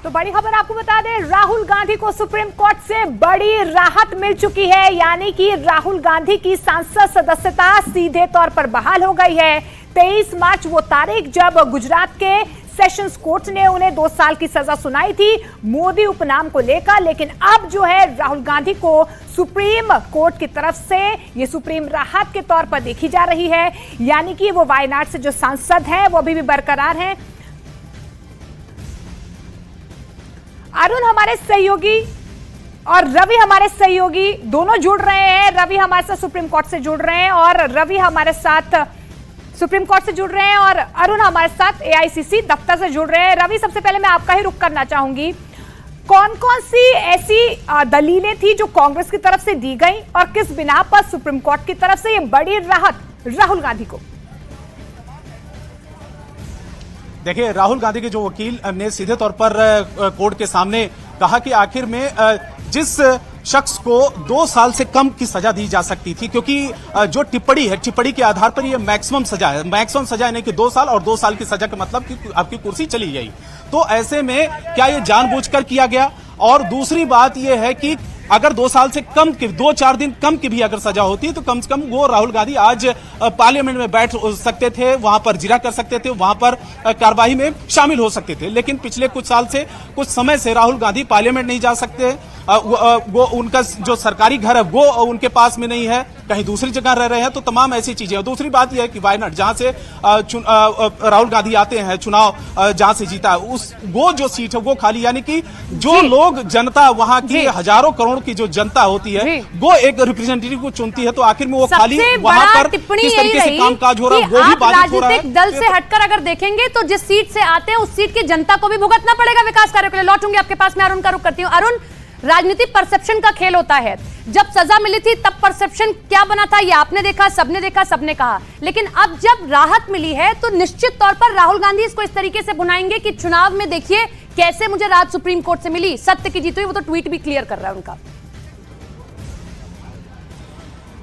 तो बड़ी खबर आपको बता दें, राहुल गांधी को सुप्रीम कोर्ट से बड़ी राहत मिल चुकी है, यानी कि राहुल गांधी की सांसद सदस्यता सीधे तौर पर बहाल हो गई है। 23 मार्च वो तारीख जब गुजरात के सेशंस कोर्ट ने उन्हें 2 साल की सजा सुनाई थी मोदी उपनाम को लेकर, लेकिन अब जो है राहुल गांधी को सुप्रीम कोर्ट की तरफ से ये सुप्रीम राहत के तौर पर देखी जा रही है, यानी कि वो वायनाड से जो सांसद हैं वो अभी भी बरकरार हैं। अरुण हमारे सहयोगी और रवि हमारे सहयोगी दोनों जुड़ रहे हैं। रवि हमारे साथ सुप्रीम कोर्ट से जुड़ रहे हैं और रवि हमारे साथ सुप्रीम कोर्ट से जुड़ रहे हैं और अरुण हमारे साथ एआईसीसी दफ्तर से जुड़ रहे हैं। रवि, सबसे पहले मैं आपका ही रुख करना चाहूंगी, कौन कौन सी ऐसी दलीलें थी जो कांग्रेस की तरफ से दी गई और किस बिना पर सुप्रीम कोर्ट की तरफ से ये बड़ी राहत राहुल गांधी को? देखिए, राहुल गांधी के जो वकील ने सीधे तौर पर कोर्ट के सामने कहा कि आखिर में जिस शख्स को 2 साल से कम की सजा दी जा सकती थी, क्योंकि जो टिप्पणी है, टिप्पणी के आधार पर ये मैक्सिमम सजा है, मैक्सिमम सजा यानी कि 2 साल, और 2 साल की सजा का मतलब कि आपकी कुर्सी चली गई। तो ऐसे में क्या ये जानबूझकर किया गया? और दूसरी बात यह है कि अगर 2 साल से कम की, 2-4 दिन कम की भी अगर सजा होती तो कम से कम वो राहुल गांधी आज पार्लियामेंट में बैठ सकते थे, वहां पर जिरा कर सकते थे, वहां पर कार्यवाही में शामिल हो सकते थे। लेकिन पिछले कुछ साल से, कुछ समय से राहुल गांधी पार्लियामेंट नहीं जा सकते। वो उनका जो सरकारी घर है वो उनके पास में नहीं है, कहीं दूसरी जगह रह रहे हैं। तो तमाम ऐसी चीजें। और दूसरी बात यह है कि वायनाड, जहां से राहुल गांधी आते हैं, चुनाव जहां से जीता है, वो जो सीट है वो खाली, यानी कि जो लोग, जनता, वहां की हजारों करोड़ की जो जनता होती है वो एक रिप्रेजेंटेटिव को चुनती है, तो आखिर में वो खाली वहां पर किस तरीके से कामकाज हो रहा है वो भी बाधित हो रहा है। दल से हटकर अगर देखेंगे तो जिस सीट से आते हैं उस सीट की जनता को भी भुगतना पड़ेगा विकास कार्यों के लिए। लौटूंगी आपके पास, मैं अरुण का रुख करती हूँ। अरुण, राजनीतिक परसेप्शन का खेल होता है। जब सजा मिली थी तब परसेप्शन क्या बना था ये आपने देखा, सबने देखा, सबने कहा। लेकिन अब जब राहत मिली है तो निश्चित तौर पर राहुल गांधी इसको इस तरीके से भुनाएंगे कि चुनाव में देखिए कैसे मुझे राहत सुप्रीम कोर्ट से मिली, सत्य की जीत हुई। वो तो ट्वीट भी क्लियर कर रहा है उनका।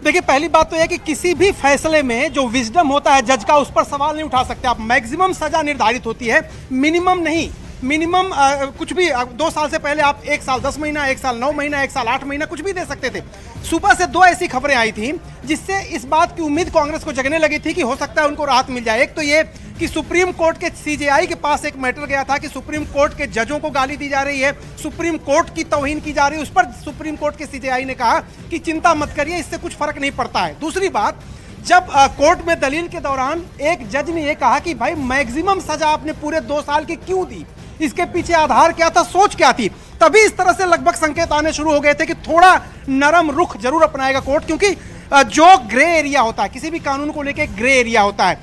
देखिए, पहली बात तो यह कि किसी भी फैसले में जो विजडम होता है जज का, उस पर सवाल नहीं उठा सकते आप। मैक्सिमम सजा निर्धारित होती है, मिनिमम नहीं। मिनिमम कुछ भी 2 साल से पहले आप 1 साल 10 महीना, 1 साल 9 महीना, 1 साल 8 महीना कुछ भी दे सकते थे। सुबह से 2 ऐसी खबरें आई थी जिससे इस बात की उम्मीद कांग्रेस को जगने लगी थी कि हो सकता है उनको राहत मिल जाए। एक तो ये कि सुप्रीम कोर्ट के सीजेआई के पास एक मैटर गया था कि सुप्रीम कोर्ट के जजों को गाली दी जा रही है, सुप्रीम कोर्ट की तौहीन की जा रही है। उस पर सुप्रीम कोर्ट के सीजेआई ने कहा कि चिंता मत करिए, इससे कुछ फर्क नहीं पड़ता है। दूसरी बात, जब कोर्ट में दलील के दौरान एक जज ने यह कहा कि भाई मैक्सिमम सजा आपने पूरे 2 साल की क्यों दी, इसके पीछे आधार क्या था, सोच क्या थी, तभी इस तरह से लगभग संकेत आने शुरू हो गए थे कि थोड़ा नरम रुख जरूर अपनाएगा कोर्ट। क्योंकि जो ग्रे एरिया होता है, किसी भी कानून को लेकर ग्रे एरिया होता है,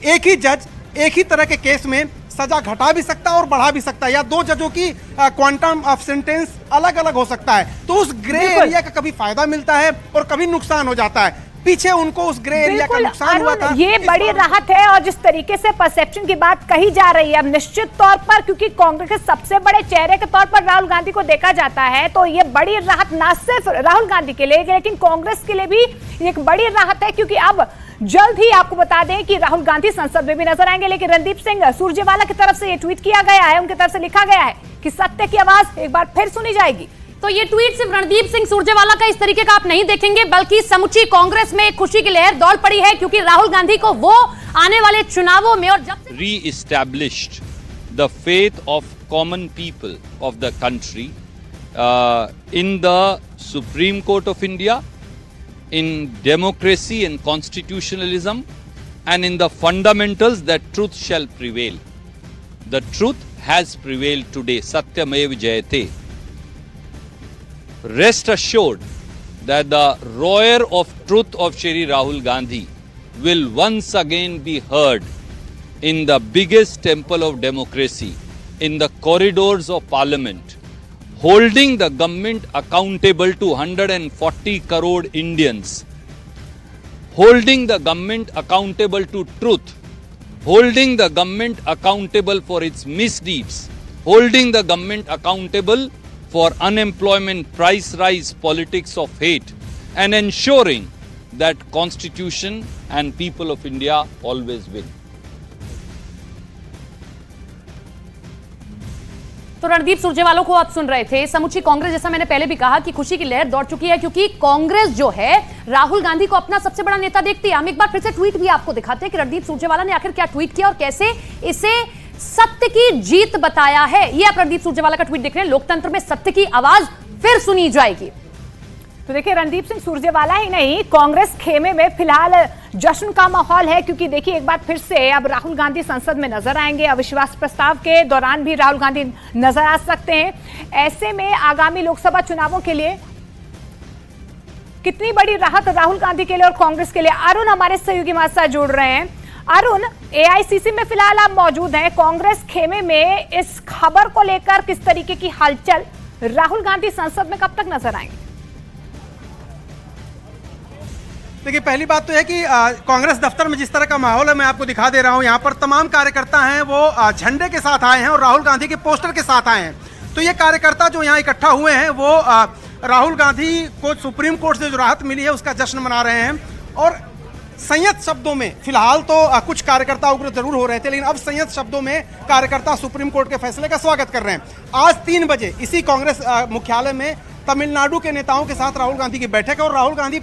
एक ही जज एक ही तरह के केस में सजा घटा भी सकता है और बढ़ा भी सकता है, या 2 जजों की क्वांटम ऑफ सेंटेंस अलग अलग हो सकता है। तो उस ग्रे एरिया का कभी फायदा मिलता है और कभी नुकसान हो जाता है। पीछे उनको उस ग्रे एरिया का नुकसान हुआ था। ये बड़ी राहत है। और जिस तरीके से परसेप्शन की बात कही जा रही है, अब निश्चित तौर पर क्योंकि कांग्रेस के सबसे बड़े चेहरे के तौर पर राहुल गांधी को देखा जाता है, तो ये बड़ी राहत ना सिर्फ राहुल गांधी के लिए लेकिन कांग्रेस के लिए भी एक बड़ी राहत है, क्योंकि अब जल्द ही आपको बता दें कि राहुल गांधी संसद में भी नजर आएंगे। लेकिन रणदीप सिंह सुरजेवाला की तरफ से ये ट्वीट किया गया है, उनकी तरफ से लिखा गया है कि सत्य की आवाज एक बार फिर सुनी जाएगी। तो ये ट्वीट सिर्फ रणदीप सिंह सुरजेवाला का इस तरीके का आप नहीं देखेंगे, बल्कि समूची कांग्रेस में खुशी की लहर दौड़ पड़ी है, क्योंकि राहुल गांधी को वो आने वाले चुनावों में और जब re-established the faith of common people of the country in the Supreme Court of India, in democracy and constitutionalism, and in the fundamentals that truth shall prevail. The truth has prevailed today. Satyamev Jayate. Rest assured that the roar of truth of Shri Rahul Gandhi will once again be heard in the biggest temple of democracy, in the corridors of parliament, holding the government accountable to 140 crore Indians, holding the government accountable to truth, holding the government accountable for its misdeeds, holding the government accountable for unemployment, price rise, politics of hate, and ensuring that Constitution and people of India always win. तो रणदीप सुरजेवाला को आप सुन रहे थे। समूची कांग्रेस, जैसा मैंने पहले भी कहा कि खुशी की लहर दौड़ चुकी है, क्योंकि कांग्रेस जो है राहुल गांधी को अपना सबसे बड़ा नेता देखती है। हम एक बार फिर से ट्वीट भी आपको दिखाते हैं कि रणदीप सुरजेवाला ने आखिर क्या ट्वीट किया और कैसे इसे सत्य की जीत बताया है। ये आप रणदीप सुरजेवाला का ट्वीट देख रहे हैं। लोकतंत्र में सत्य की आवाज फिर सुनी जाएगी। तो देखिए, रणदीप सिंह सुरजेवाला ही नहीं, कांग्रेस खेमे में फिलहाल जश्न का माहौल है, क्योंकि देखिए एक बार फिर से अब राहुल गांधी संसद में नजर आएंगे। अविश्वास प्रस्ताव के दौरान भी राहुल गांधी नजर आ सकते हैं। ऐसे में आगामी लोकसभा चुनावों के लिए कितनी बड़ी राहत राहुल गांधी के लिए और कांग्रेस के लिए। अरुण हमारे सहयोगी हमारे साथ जुड़ रहे हैं। अरुण, एआईसीसी में फिलहाल आप मौजूद हैं। कांग्रेस खेमे में इस खबर को लेकर किस तरीके की हलचल, राहुल गांधी संसद में कब तक नजर आएंगे? देखिए, पहली बात तो है कि कांग्रेस दफ्तर में जिस तरह का माहौल है मैं आपको दिखा दे रहा हूं। यहाँ पर तमाम कार्यकर्ता हैं वो झंडे के साथ आए हैं और राहुल गांधी के पोस्टर के साथ आए हैं। तो ये कार्यकर्ता जो यहाँ इकट्ठा हुए हैं वो राहुल गांधी को सुप्रीम कोर्ट से जो राहत मिली है उसका जश्न मना रहे हैं। और संयत शब्दों में फिलहाल तो कुछ कार्यकर्ता उग्र जरूर हो रहे थे, लेकिन अब संयत शब्दों में कार्यकर्ता सुप्रीम कोर्ट के फैसले का स्वागत कर रहे हैं। आज 3 बजे इसी कांग्रेस मुख्यालय में तमिलनाडु के नेताओं के साथ राहुल गांधी की बैठक है और राहुल गांधी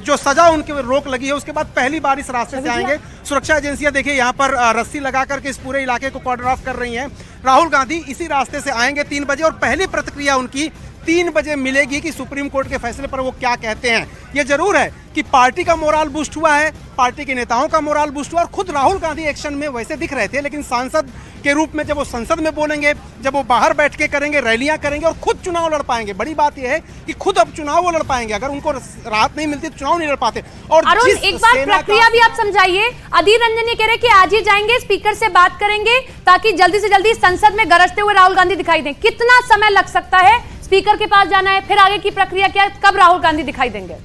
जो सजा उनके रोक लगी है उसके बाद पहली बार इस रास्ते से आएंगे। सुरक्षा एजेंसियां देखिए यहाँ पर रस्सी लगा करके इस पूरे इलाके को कॉर्डन ऑफ कर रही हैं। राहुल गांधी इसी रास्ते से आएंगे 3 बजे और पहली प्रतिक्रिया उनकी 3 बजे मिलेगी कि सुप्रीम कोर्ट के फैसले पर वो क्या कहते हैं। ये जरूर है कि पार्टी का मोराल बूस्ट हुआ है, पार्टी के नेताओं का मोराल बूस्ट हुआ और खुद राहुल गांधी एक्शन में वैसे दिख रहे थे, लेकिन सांसद के रूप में जब वो संसद में बोलेंगे, जब वो बाहर बैठ के करेंगे, रैलियां करेंगे और खुद चुनाव लड़ पाएंगे। बड़ी बात यह है कि खुद अब चुनाव वो लड़ पाएंगे। अगर उनको राहत नहीं मिलती तो चुनाव नहीं लड़ पाते। और अरुण, एक बार प्रक्रिया भी आप समझाइए। अधीर रंजन ये कह रहे हैं कि आज ही जाएंगे, स्पीकर से बात करेंगे ताकि जल्दी से जल्दी संसद में गरजते हुए राहुल गांधी दिखाई दें। कितना समय लग सकता है? स्पीकर के पास जाना है, फिर आगे की प्रक्रिया क्या है? कब राहुल गांधी दिखाई देंगे?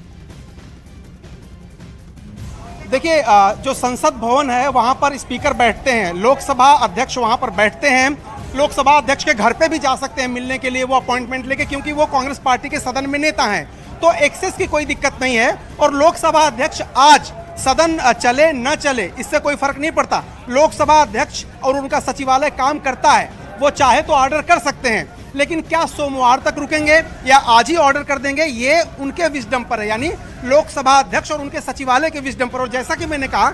देखिए, जो संसद भवन है वहां पर स्पीकर बैठते हैं, लोकसभा अध्यक्ष वहां पर बैठते हैं। लोकसभा अध्यक्ष के घर पे भी जा सकते हैं मिलने के लिए वो अपॉइंटमेंट लेके, क्योंकि वो कांग्रेस पार्टी के सदन में नेता हैं। तो एक्सेस की कोई दिक्कत नहीं है। और लोकसभा अध्यक्ष आज सदन चले न चले इससे कोई फर्क नहीं पड़ता। लोकसभा अध्यक्ष और उनका सचिवालय काम करता है, वो चाहे तो ऑर्डर कर सकते हैं, लेकिन क्या सोमवार तक रुकेंगे या आज ही ऑर्डर कर देंगे ये उनके विजडम पर है, यानी लोकसभा अध्यक्ष और उनके सचिवालय के विजडम पर। और जैसा कि मैंने कहा,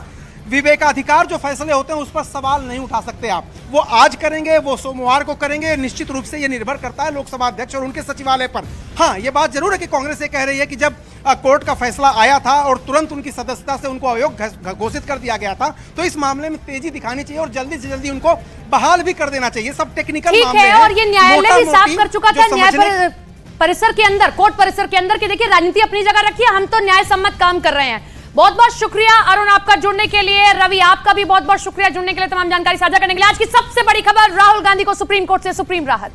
विवेकाधिकार जो फैसले होते हैं उस पर सवाल नहीं उठा सकते आप। वो आज करेंगे, वो सोमवार को करेंगे, निश्चित रूप से ये निर्भर करता है लोकसभा अध्यक्ष और उनके सचिवालय पर। हाँ, ये बात जरूर है कि कांग्रेस ये कह रही है कि जब कोर्ट का फैसला आया था और तुरंत उनकी सदस्यता से उनको अयोग्य घोषित कर दिया गया था, तो इस मामले में तेजी दिखानी चाहिए और जल्दी से जल्दी उनको बहाल भी कर देना चाहिए। सब टेक्निकल मामले हैं। और ये न्यायालय भी साफ कर चुका था, न्याय परिसर के अंदर, कोर्ट परिसर के अंदर, कि देखिए राजनीति अपनी जगह रखिए, हम तो न्याय सम्मत काम कर रहे हैं। बहुत बहुत शुक्रिया अरुण आपका जुड़ने के लिए। रवि आपका भी बहुत बहुत शुक्रिया जुड़ने के लिए, तमाम जानकारी साझा करने के लिए। आज की सबसे बड़ी खबर, राहुल गांधी को सुप्रीम कोर्ट से सुप्रीम राहत।